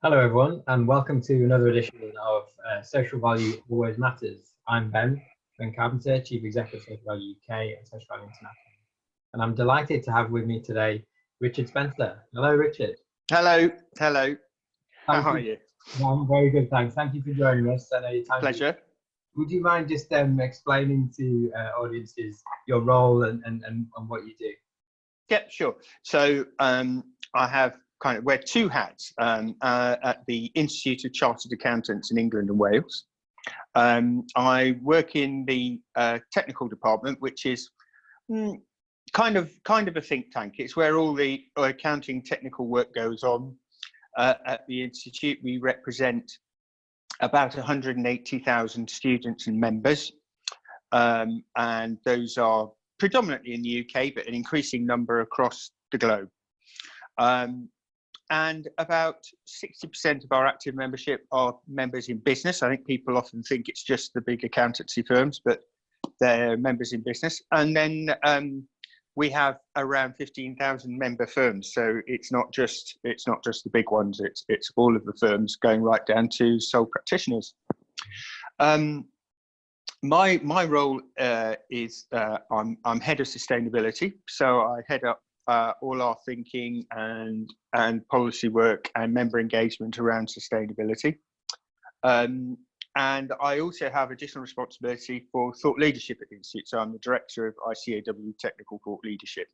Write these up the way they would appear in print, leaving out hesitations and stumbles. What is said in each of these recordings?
Hello, everyone, and welcome to another edition of Social Value Always Matters. I'm Ben Carpenter, Chief Executive of Social Value UK and Social Value International. And I'm delighted to have with me today Richard Spencer. Hello, Richard. Hello. How Thank are you. you? I'm very good, thanks. Thank you for joining us. I know your time. Pleasure. Would you mind just explaining to audiences your role and what you do? Yeah, sure. So I have wear two hats at the Institute of Chartered Accountants in England and Wales. I work in the technical department, which is kind of a think tank. It's where all the accounting technical work goes on. At the Institute, we represent about 180,000 students and members, and those are predominantly in the UK, but an increasing number across the globe. And about 60% of our active membership are members in business. I think people often think it's just the big accountancy firms, but they're members in business. And then we have around 15,000 member firms. So it's not just the big ones. It's all of the firms, going right down to sole practitioners. My role is I'm head of sustainability, so I head up all our thinking and policy work and member engagement around sustainability. And I also have additional responsibility for thought leadership at the Institute. So I'm the director of ICAW Technical Thought Leadership,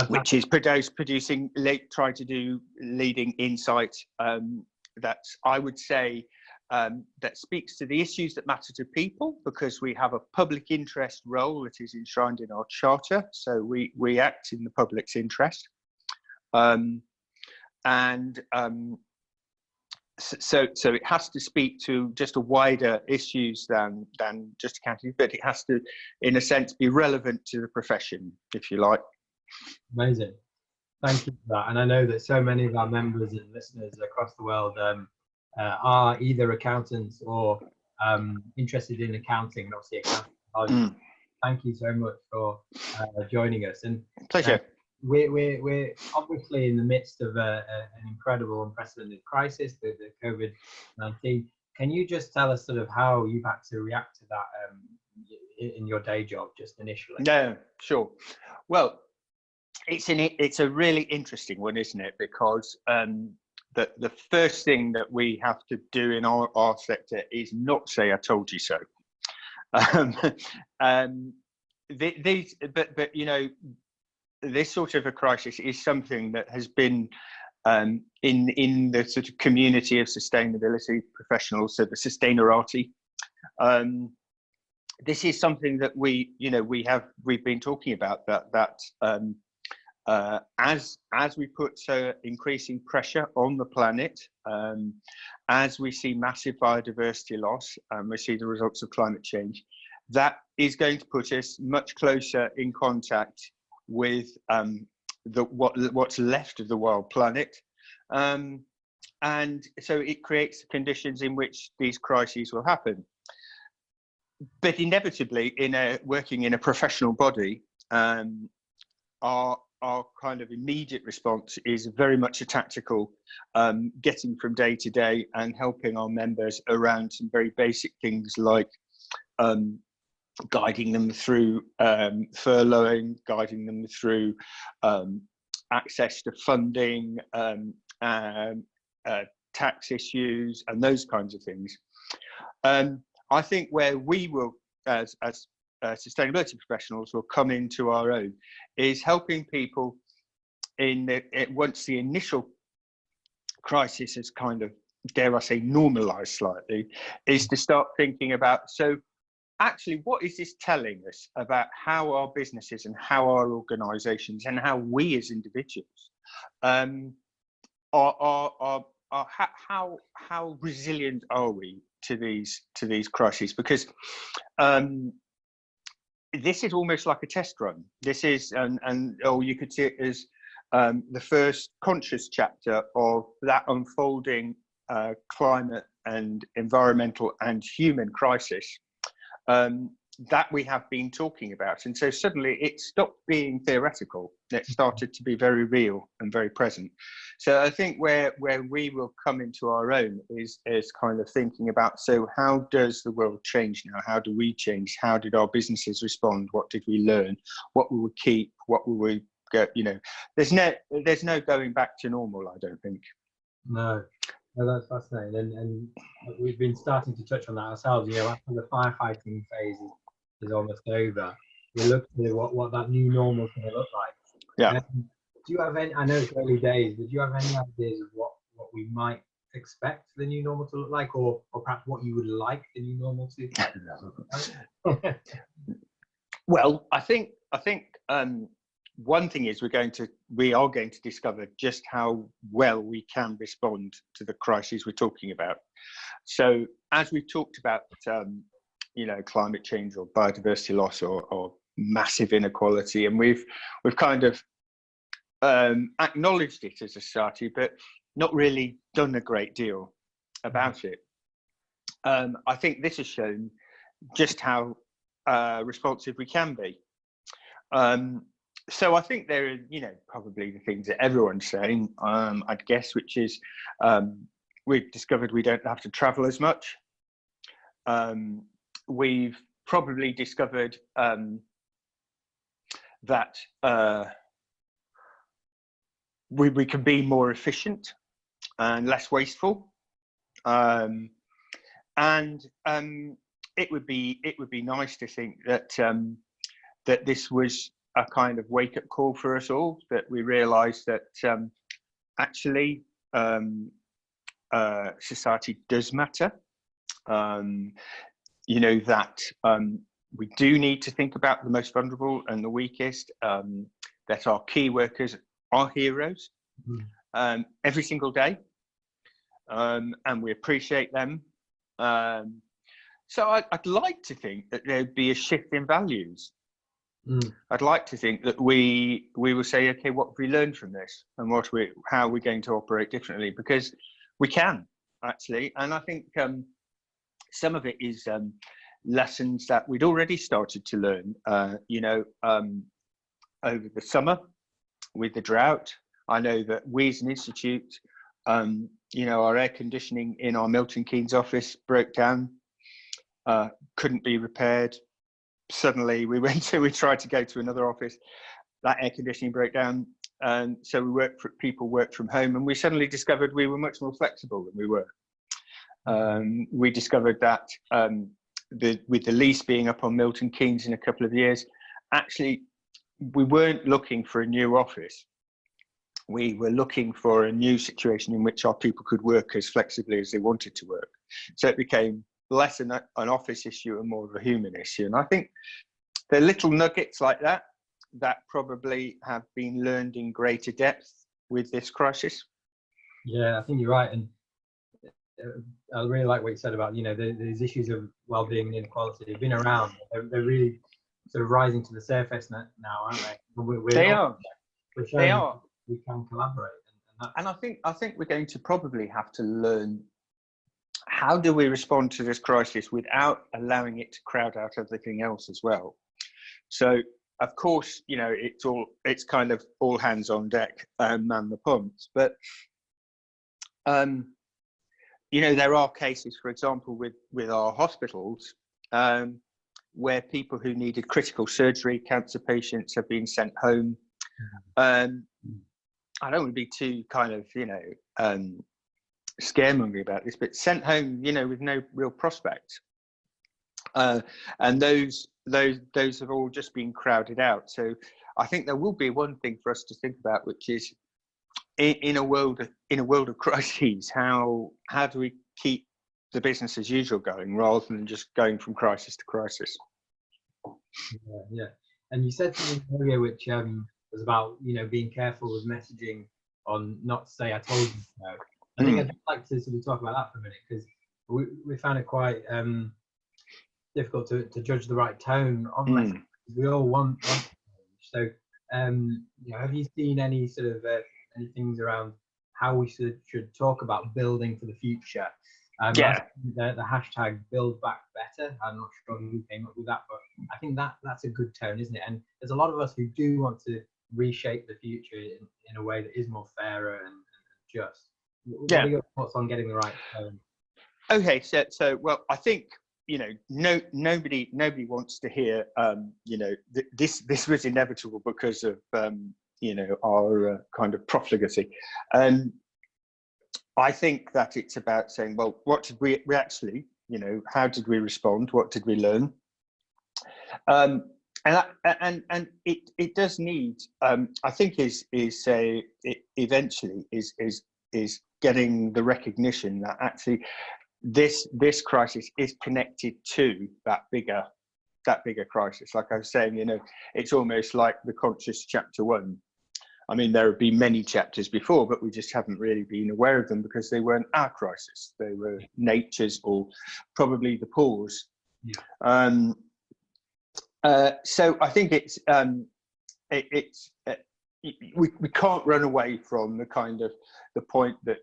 which is trying to do leading insight that I would say that speaks to the issues that matter to people, because we have a public interest role that is enshrined in our charter. So we act in the public's interest. So it has to speak to just a wider issues than just accounting, but it has to, in a sense, be relevant to the profession, if you like. Amazing. Thank you for that. And I know that so many of our members and listeners across the world are either accountants or interested in accounting, and obviously accounting. Thank you so much for joining us. And pleasure. We're obviously in the midst of an incredible, unprecedented crisis, the COVID-19. Can you just tell us sort of how you've had to react to that in your day job, just initially? Yeah, sure. Well, it's a really interesting one, isn't it? Because the first thing that we have to do in our sector is not say "I told you so." But you know, this sort of a crisis is something that has been in the sort of community of sustainability professionals, so the Sustainerati. This is something that we've been talking about, that as we put increasing pressure on the planet, as we see massive biodiversity loss, and we see the results of climate change, that is going to put us much closer in contact with what's left of the wild planet, and so it creates conditions in which these crises will happen. But inevitably, working in a professional body, our kind of immediate response is very much a tactical, getting from day to day and helping our members around some very basic things like guiding them through furloughing, guiding them through access to funding, tax issues, and those kinds of things. I think where we will, as sustainability professionals, will come into our own is helping people once the initial crisis is kind of, dare I say, normalized slightly, is to start thinking about, so actually, what is this telling us about how our businesses and how our organizations and how we as individuals how resilient are we to these crises? Because this is almost like a test run. This is, or you could see it as the first conscious chapter of that unfolding climate and environmental and human crisis. that we have been talking about. And so suddenly it stopped being theoretical. It started to be very real and very present. So I think where we will come into our own is kind of thinking about, so how does the world change now? How do we change? How did our businesses respond? What did we learn? What will we keep? What will we go, there's no going back to normal, I don't think. No. No, that's fascinating, and we've been starting to touch on that ourselves. After the firefighting phase is almost over, we look at what that new normal is going to look like. Yeah. Do you have any? I know it's early days, but do you have any ideas of what we might expect the new normal to look like, or perhaps what you would like the new normal to look like? Well, I think one thing is we are going to discover just how well we can respond to the crises we're talking about. So as we talked about, climate change or biodiversity loss or massive inequality, and we've kind of acknowledged it as a society, but not really done a great deal about it. I think this has shown just how responsive we can be. So I think there are, probably the things that everyone's saying, I'd guess, which is we've discovered we don't have to travel as much. We've probably discovered that we can be more efficient and less wasteful. And it would be nice to think that that this was a kind of wake-up call for us all, that we realise that actually society does matter. That we do need to think about the most vulnerable and the weakest, that our key workers are heroes every single day, and we appreciate them. So I'd like to think that there'd be a shift in values. I'd like to think that we will say, okay, what have we learned from this, and how are we going to operate differently? Because we can, actually, and I think some of it is lessons that we'd already started to learn. Over the summer with the drought, I know that we as an institute, our air conditioning in our Milton Keynes office broke down, couldn't be repaired. Suddenly we tried to go to another office, that air conditioning broke down, and so people worked from home, and we suddenly discovered we were much more flexible than we were. We discovered that with the lease being up on Milton Keynes in a couple of years, actually we weren't looking for a new office. We were looking for a new situation in which our people could work as flexibly as they wanted to work. So it became less an office issue and more of a human issue. And I think there are little nuggets like that probably have been learned in greater depth with this crisis. Yeah, I think you're right. And I really like what you said about, these issues of well-being and inequality have been around. They're really sort of rising to the surface now, aren't they? They are. We can collaborate. And I think we're going to probably have to learn, how do we respond to this crisis without allowing it to crowd out everything else as well? So, of course, it's kind of all hands on deck and man the pumps. But, there are cases, for example, with our hospitals, where people who needed critical surgery, cancer patients, have been sent home. I don't want to be too kind of, scaremongering about this, but sent home, with no real prospect. And those have all just been crowded out. So I think there will be one thing for us to think about, which is in a world of crises, how do we keep the business as usual going rather than just going from crisis to crisis? Yeah. And you said something earlier which was about being careful with messaging on not to say I told you so. I think I'd like to sort of talk about that for a minute, because we found it quite difficult to judge the right tone of messaging. We all want change. So have you seen any sort of any things around how we should talk about building for the future, Yeah. The hashtag Build Back Better. I'm not sure who came up with that, but I think that's a good tone, isn't it? And there's a lot of us who do want to reshape the future in a way that is more fairer and just. What are your thoughts on getting the right tone? Okay, so well, I think, you know, nobody wants to hear, you know, this was inevitable because of, you know, our kind of profligacy. I think that it's about saying, well, what did we actually, you know, how did we respond? What did we learn? And it does need, I think, eventually is getting the recognition that actually this crisis is connected to that bigger crisis. Like I was saying, you know, it's almost like the conscious chapter 1. I mean, there have been many chapters before, but we just haven't really been aware of them because they weren't our crisis. They were nature's, or probably the Paul's. Yeah. So I think we can't run away from the kind of the point that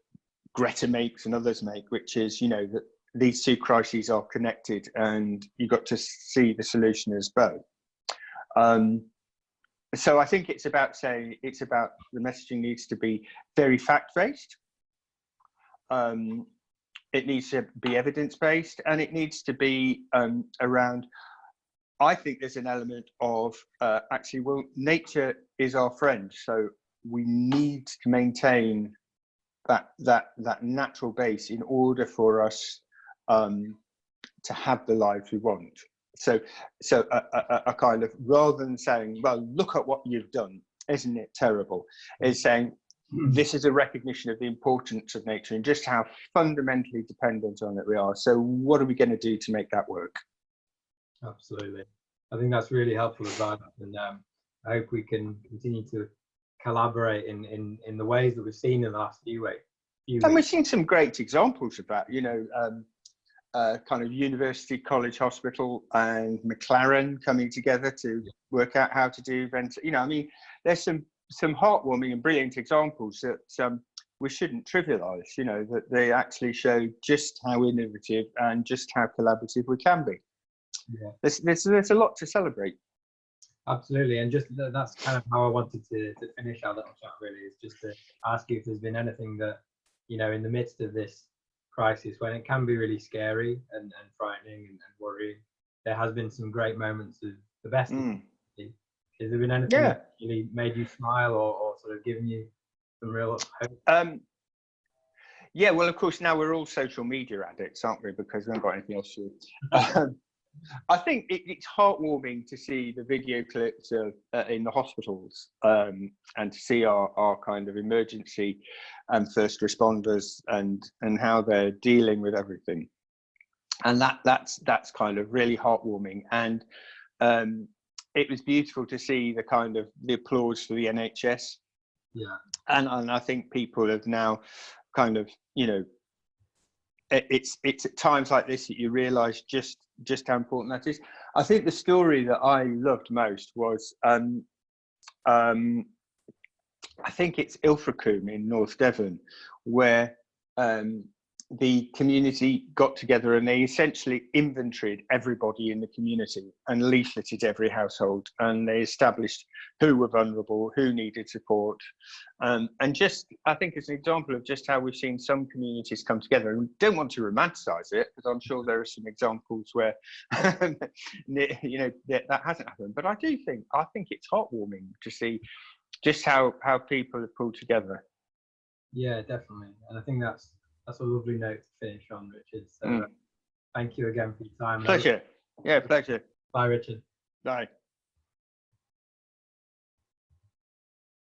Greta makes and others make, which is, you know, that these two crises are connected, and you've got to see the solution as both. So I think it's about saying the messaging needs to be very fact-based. It needs to be evidence-based, and it needs to be around. I think there's an element of actually, well, nature is our friend, so we need to maintain that natural base in order for us to have the lives we want. So a kind of, rather than saying, well, look at what you've done, isn't it terrible, is saying this is a recognition of the importance of nature and just how fundamentally dependent on it we are. So what are we going to do to make that work? Absolutely. I think that's really helpful advice, and I hope we can continue to collaborate in the ways that we've seen in the last few weeks. And we've seen some great examples of that, you know, kind of University College Hospital and McLaren coming together to work out how to do events. You know, I mean, there's some heartwarming and brilliant examples that we shouldn't trivialize, you know, that they actually show just how innovative and just how collaborative we can be. Yeah. There's a lot to celebrate. Absolutely, and just that's kind of how I wanted to finish our little chat, really, is just to ask you if there's been anything that, you know, in the midst of this crisis, when it can be really scary and frightening and worrying, there has been some great moments of the best. Has there been anything that really made you smile or sort of given you some real hope? Yeah, well, of course, now we're all social media addicts, aren't we? Because we haven't got anything else to do. I think it's heartwarming to see the video clips of in the hospitals and to see our kind of emergency and first responders and how they're dealing with everything, and that's kind of really heartwarming. And it was beautiful to see the kind of the applause for the NHS. Yeah, and I think people have now kind of, you know, it's at times like this that you realise just how important that is. I think the story that I loved most was I think it's Ilfracombe in North Devon, where the community got together and they essentially inventoried everybody in the community and leafleted every household, and they established who were vulnerable, who needed support, and just, I think it's an example of just how we've seen some communities come together. And we don't want to romanticize it, because I'm sure there are some examples where you know that hasn't happened, but I think it's heartwarming to see just how people have pulled together. Yeah, definitely, and I think that's a lovely note to finish on, Richard. So thank you again for your time. Pleasure. Yeah, pleasure. Bye, Richard. Bye.